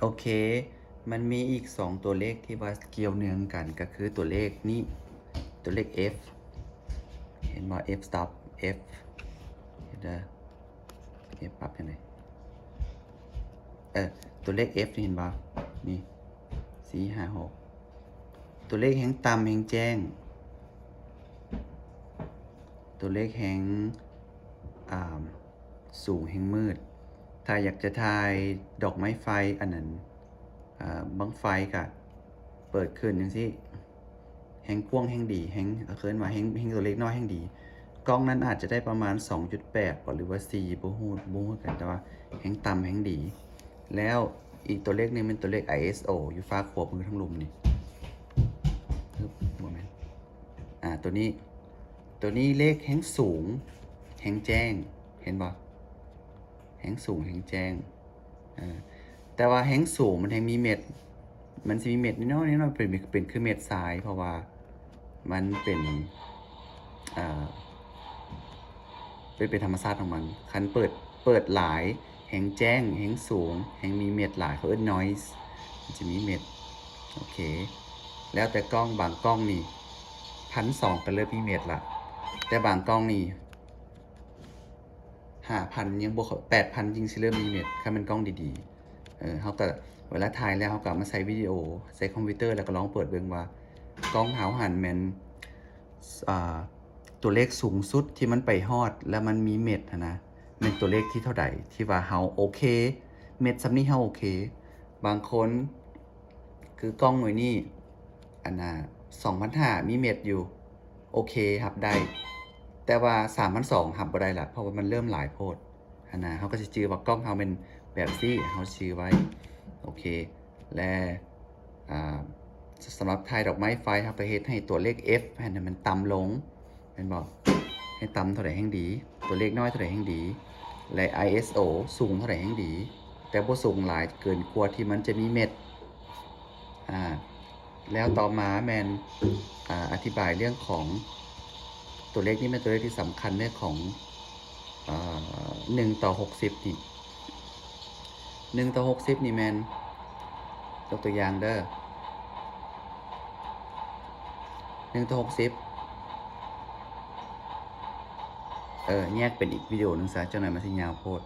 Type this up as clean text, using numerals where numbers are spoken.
โอเคมันมีอีก2ตัวเลขที่ว่าเกี่ยวเนื่องกันก็คือตัวเลขนี้ตัวเลข f เห็นว่า f stop f เห็นเด้อ f ปรับยังไงตัวเลข f นี่เห็นป่ะนี่4 5 6ตัวเลขแห่งต่ำแห่งแจ้งตัวเลขแห่งสูงแห่งมืดถ้าอยากจะทายดอกไม้ไฟอันนั้นบังไฟก็เปิดขึ้นจังซี่แห่งกว้างแห่งดีแห่งเคินว่าแห่งตัวเลขน้อยแห่งดีกล้องนั้นอาจจะได้ประมาณ 2.8 หรือว่า4บ่ฮู้กันแต่ว่าแห่งต่ำแห่งดีแล้วอีกตัวเลขนึงเป็นตัวเลข ISO อยู่ฟ้าขวบมือทั้งลุมนี่บ่แม่นตัวนี้เลขแห่งสูงแห่งแจ้งเห็นบ่แห่งสูงแห่งแจ้งแต่ว่าแห่งสูงมันแห่งมีเม็ดมันสิมีเม็ดน้อยๆเป็นคือเม็ดทรายเพราะว่ามันเป็นธรรมชาติของมันคันเปิดหลายแห่งแจ้งแห่งสูงแห่งมีเม็ดหลายเขาเอิ้น noise มันจะมีเม็ดโอเคแล้วแต่กล้องบางกล้องนี่ 1,200 ก็เริ่มมีเม็ดละแต่บางกล้องนี่ 5,000 ยังบ่ 8,000 จริงสิเริ่มมีเม็ดถ้ามันกล้องดีๆเขาก็เวลาถ่ายแล้วเขาก็มาใช้วิดีโอใช้คอมพิวเตอร์แล้วก็ลองเปิดเบิ่งว่ากล้องเฮาหันแม่นตัวเลขสูงสุดที่มันไปฮอดแล้วมันมีเม็ดนะเป็นตัวเลขที่เท่าใดที่ว่าเฮาโอเคเม็ดซำนี้เฮาโอเคบางคนคือกล้องหน่วยนี้อันน่ะ 2,500 มีเม็ดอยู่โอเครับได้แต่ว่า 3,200 รับบ่ได้ล่ะเพราะว่ามันเริ่มหลายโพดนะเฮาก็สิจื่อว่ากล้องเฮาเป็นแบบซี่เฮาชื่อไว้โอเคและสำหรับถ่ายดอกไม้ไฟเฮาก็เฮ็ดให้ตัวเลข f ให้มันต่ำลงแม่นบ่ให้ต่ำเท่าใดแห่งดีตัวเลขน้อยเท่าใดแห่งดีและ ISO สูงเท่าใดแห่งดีแต่บ่สูงหลายเกินกว่าที่มันจะมีเม็ดแล้วต่อมาแมนอธิบายเรื่องของตัวเลขนี้เป็นตัวเลขที่สำคัญเรื่องของ1/60นี่1/60นี่แมนยกตัวอย่างเด้อ1/60แยกเป็นอีกวิดีโอนึงซะจังหน่อยมันสิยาวโพด